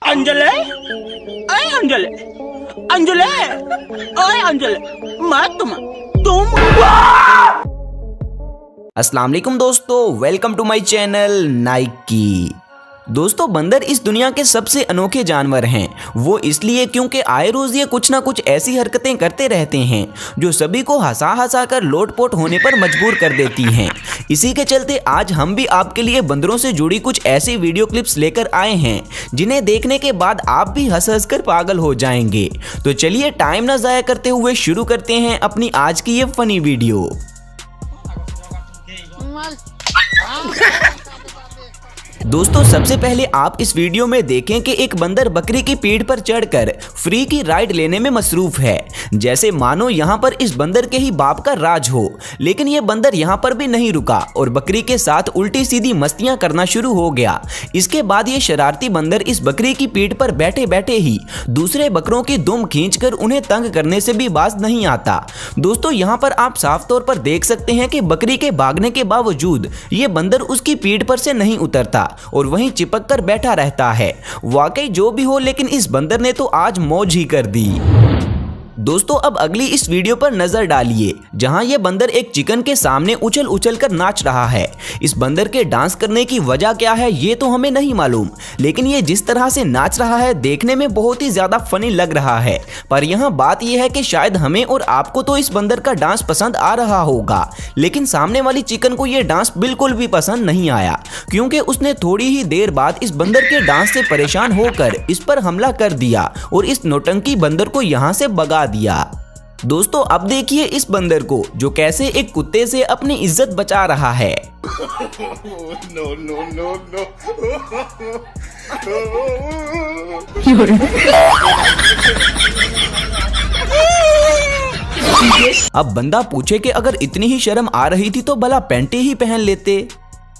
अंजले, अरे अंजले, अंजले, अरे अंजले, मैं तुम अस्सलाम वालेकुम दोस्तों, वेलकम टू माय चैनल नाइकी। दोस्तों, बंदर इस दुनिया के सबसे अनोखे जानवर हैं। वो इसलिए क्योंकि आए रोज ये कुछ ना कुछ ऐसी हरकतें करते रहते हैं जो सभी को हंसा हंसा कर लोटपोट होने पर मजबूर कर देती हैं। इसी के चलते आज हम भी आपके लिए बंदरों से जुड़ी कुछ ऐसी वीडियो क्लिप्स लेकर आए हैं जिन्हें देखने के बाद आप भी हंस हंस कर पागल हो जाएंगे। तो चलिए टाइम ना ज़ाया करते हुए शुरू करते हैं अपनी आज की ये फनी वीडियो। दोस्तों, सबसे पहले आप इस वीडियो में देखें कि एक बंदर बकरी की पीठ पर चढ़कर फ्री की राइड लेने में मसरूफ है, जैसे मानो यहाँ पर इस बंदर के ही बाप का राज हो। लेकिन ये बंदर यहाँ पर भी नहीं रुका और बकरी के साथ उल्टी सीधी मस्तियां करना शुरू हो गया। इसके बाद ये शरारती बंदर इस बकरी की पीठ पर बैठे बैठे ही दूसरे बकरों की दुम खींचकर उन्हें तंग करने से भी बाज नहीं आता। दोस्तों, यहाँ पर आप साफ तौर पर देख सकते हैं कि बकरी के भागने के बावजूद ये बंदर उसकी पीठ पर से नहीं उतरता और वहीं चिपक कर बैठा रहता है। वाकई जो भी हो, लेकिन इस बंदर ने तो आज मौज ही कर दी। दोस्तों, अब अगली इस वीडियो पर नजर डालिए जहां यह बंदर एक चिकन के सामने उछल उछल कर नाच रहा है। इस बंदर के डांस करने की वजह क्या है ये तो हमें नहीं मालूम, लेकिन ये जिस तरह से नाच रहा है देखने में बहुत ही ज्यादा फनी लग रहा है। पर यहाँ बात यह है कि शायद हमें और आपको तो इस बंदर का डांस पसंद आ रहा होगा, लेकिन सामने वाली चिकन को यह डांस बिल्कुल भी पसंद नहीं आया, क्योंकि उसने थोड़ी ही देर बाद इस बंदर के डांस से परेशान होकर इस पर हमला कर दिया और इस नौटंकी बंदर को यहाँ से भगा दिया। दोस्तों, अब देखिए इस बंदर को जो कैसे एक कुत्ते से अपनी इज्जत बचा रहा है। अब बंदा पूछे कि अगर इतनी ही शर्म आ रही थी तो भला पैंटी ही पहन लेते।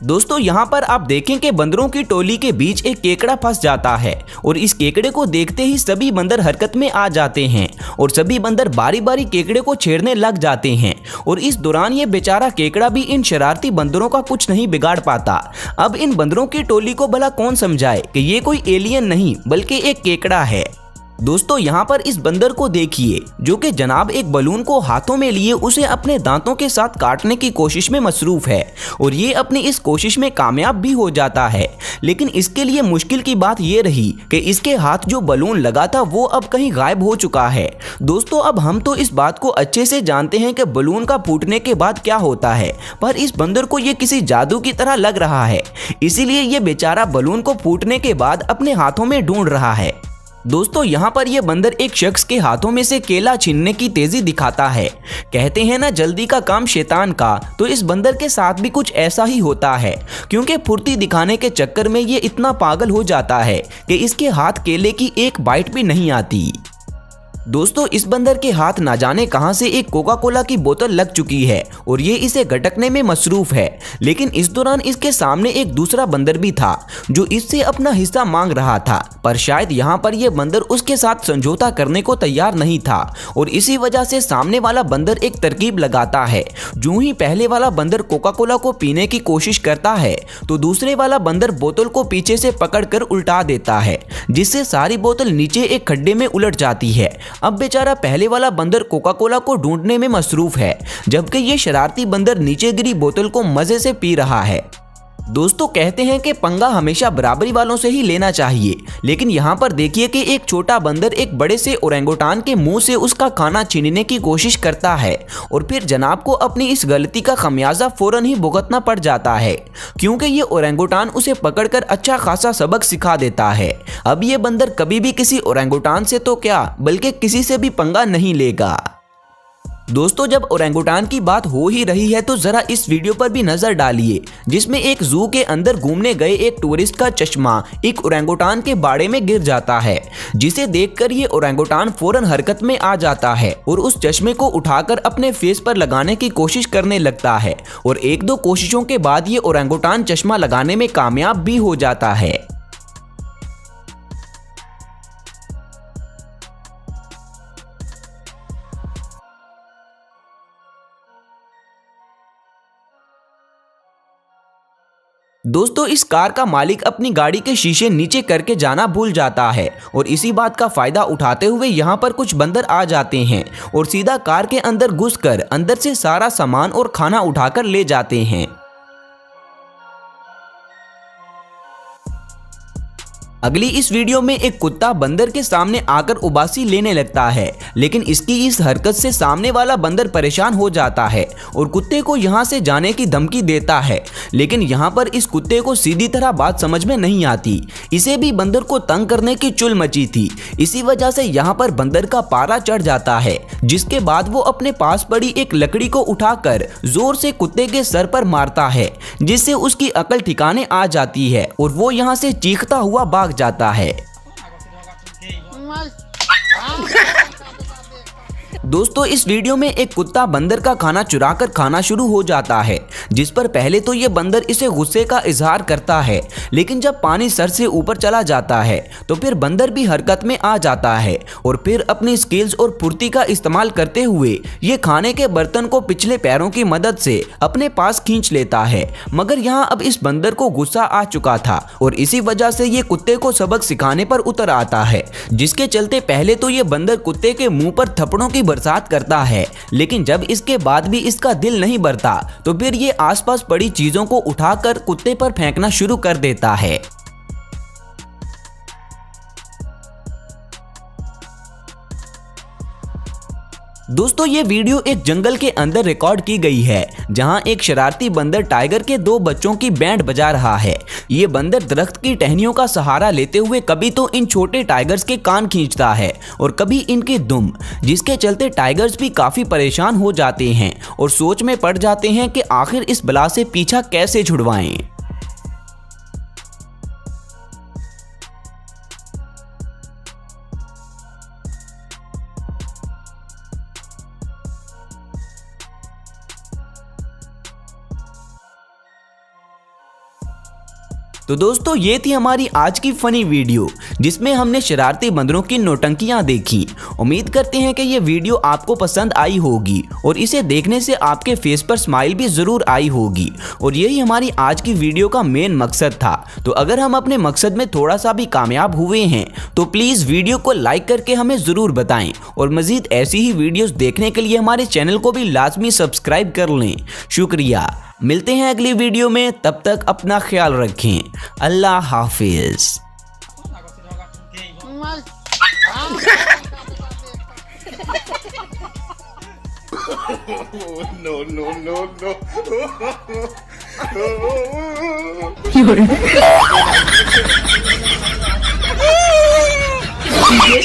दोस्तों, यहाँ पर आप देखें कि बंदरों की टोली के बीच एक केकड़ा फंस जाता है और इस केकड़े को देखते ही सभी बंदर हरकत में आ जाते हैं और सभी बंदर बारी बारी केकड़े को छेड़ने लग जाते हैं और इस दौरान ये बेचारा केकड़ा भी इन शरारती बंदरों का कुछ नहीं बिगाड़ पाता। अब इन बंदरों की टोली को भला कौन समझाए कि ये कोई एलियन नहीं बल्कि एक केकड़ा है। दोस्तों, यहाँ पर इस बंदर को देखिए जो कि जनाब एक बलून को हाथों में लिए उसे अपने दांतों के साथ काटने की कोशिश में मसरूफ है और ये अपनी इस कोशिश में कामयाब भी हो जाता है। लेकिन इसके लिए मुश्किल की बात ये रही कि इसके हाथ जो बलून लगा था वो अब कहीं गायब हो चुका है। दोस्तों, अब हम तो इस बात को अच्छे से जानते हैं कि बलून का फूटने के बाद क्या होता है, पर इस बंदर को ये किसी जादू की तरह लग रहा है, इसीलिए ये बेचारा बलून को फूटने के बाद अपने हाथों में ढूंढ रहा है। दोस्तों, यहाँ पर यह बंदर एक शख्स के हाथों में से केला छीनने की तेजी दिखाता है। कहते हैं ना, जल्दी का काम शैतान का, तो इस बंदर के साथ भी कुछ ऐसा ही होता है, क्योंकि फुर्ती दिखाने के चक्कर में ये इतना पागल हो जाता है कि इसके हाथ केले की एक बाइट भी नहीं आती। दोस्तों, इस बंदर के हाथ ना जाने कहां से एक कोका कोला की बोतल लग चुकी है और ये इसे गटकने में मसरूफ है। लेकिन इस दौरान इसके सामने एक दूसरा बंदर भी था जो इससे अपना हिस्सा मांग रहा था, पर शायद यहाँ पर यह बंदर उसके साथ समझौता करने को तैयार नहीं था और इसी वजह से सामने वाला बंदर एक तरकीब लगाता है। जो ही पहले वाला बंदर कोका कोला को पीने की कोशिश करता है तो दूसरे वाला बंदर बोतल को पीछे से पकड़कर उल्टा देता है, जिससे सारी बोतल नीचे एक खड्डे में उलट जाती है। अब बेचारा पहले वाला बंदर कोका कोला को ढूंढने में मसरूफ है, जबकि ये शरारती बंदर नीचे गिरी बोतल को मजे से पी रहा है। दोस्तों, कहते हैं कि पंगा हमेशा बराबरी वालों से ही लेना चाहिए, लेकिन यहाँ पर देखिए कि एक छोटा बंदर एक बड़े से ओरेंगुटान के मुंह से उसका खाना छीनने की कोशिश करता है और फिर जनाब को अपनी इस गलती का खमियाजा फौरन ही भुगतना पड़ जाता है, क्योंकि ये ओरेंगुटान उसे पकड़कर अच्छा खासा सबक सिखा देता है। अब ये बंदर कभी भी किसी ओरेंगुटान से तो क्या बल्कि किसी से भी पंगा नहीं लेगा। दोस्तों, जब ओरेंगुटान की बात हो ही रही है तो जरा इस वीडियो पर भी नजर डालिए जिसमें एक जू के अंदर घूमने गए एक टूरिस्ट का चश्मा एक ओरेंगुटान के बाड़े में गिर जाता है, जिसे देखकर ये ओरेंगुटान फौरन हरकत में आ जाता है और उस चश्मे को उठाकर अपने फेस पर लगाने की कोशिश करने लगता है और एक दो कोशिशों के बाद ये ओरेंगुटान चश्मा लगाने में कामयाब भी हो जाता है। दोस्तों इस कार का मालिक अपनी गाड़ी के शीशे नीचे करके जाना भूल जाता है और इसी बात का फायदा उठाते हुए यहाँ पर कुछ बंदर आ जाते हैं और सीधा कार के अंदर घुसकर अंदर से सारा सामान और खाना उठाकर ले जाते हैं। अगली इस वीडियो में एक कुत्ता बंदर के सामने आकर उबासी लेने लगता है, लेकिन इसकी इस हरकत से सामने वाला बंदर परेशान हो जाता है और कुत्ते को यहाँ से जाने की धमकी देता है। लेकिन यहाँ पर इस कुत्ते को सीधी तरह बात समझ में नहीं आती। इसे भी बंदर को तंग करने की चुल मची थी, इसी वजह से यहाँ पर बंदर का पारा चढ़ जाता है, जिसके बाद वो अपने पास पड़ी एक लकड़ी को उठाकर जोर से कुत्ते के सर पर मारता है, जिससे उसकी अकल ठिकाने आ जाती है और वो यहाँ से चीखता हुआ भाग जाता है। दोस्तों इस वीडियो में एक कुत्ता बंदर का खाना चुराकर खाना शुरू हो जाता है, जिस पर पहले तो ये बंदर इसे गुस्से का इजहार करता है, लेकिन जब पानी सर से ऊपर चला जाता है तो फिर बंदर भी हरकत में आ जाता है और फिर अपनी स्किल्स और फुर्ती का इस्तेमाल करते हुए ये खाने के बर्तन को पिछले पैरों की मदद से अपने पास खींच लेता है। मगर यहाँ अब इस बंदर को गुस्सा आ चुका था और इसी वजह से ये कुत्ते को सबक सिखाने पर उतर आता है, जिसके चलते पहले तो ये बंदर कुत्ते के मुंह पर थप्पड़ों की बरसात करता है, लेकिन जब इसके बाद भी इसका दिल नहीं भरता तो फिर ये आसपास पड़ी चीजों को उठाकर कुत्ते पर फेंकना शुरू कर देता है। दोस्तों ये वीडियो एक जंगल के अंदर रिकॉर्ड की गई है, जहां एक शरारती बंदर टाइगर के 2 बच्चों की बैंड बजा रहा है। ये बंदर दरख्त की टहनियों का सहारा लेते हुए कभी तो इन छोटे टाइगर्स के कान खींचता है और कभी इनकी दुम, जिसके चलते टाइगर्स भी काफी परेशान हो जाते हैं और सोच में पड़ जाते हैं कि आखिर इस बला से पीछा कैसे छुड़वाएं। तो दोस्तों ये थी हमारी आज की फनी वीडियो, जिसमें हमने शरारती बंदरों की नौटंकियां देखी। उम्मीद करते हैं कि ये वीडियो आपको पसंद आई होगी और इसे देखने से आपके फेस पर स्माइल भी जरूर आई होगी, और यही हमारी आज की वीडियो का मेन मकसद था। तो अगर हम अपने मकसद में थोड़ा सा भी कामयाब हुए हैं तो प्लीज़ वीडियो को लाइक करके हमें ज़रूर बताएं और मज़ीद ऐसी ही वीडियोस देखने के लिए हमारे चैनल को भी लाजमी सब्सक्राइब कर लें। शुक्रिया। मिलते हैं अगली वीडियो में, तब तक अपना ख्याल रखें। अल्लाह हाफिज। No.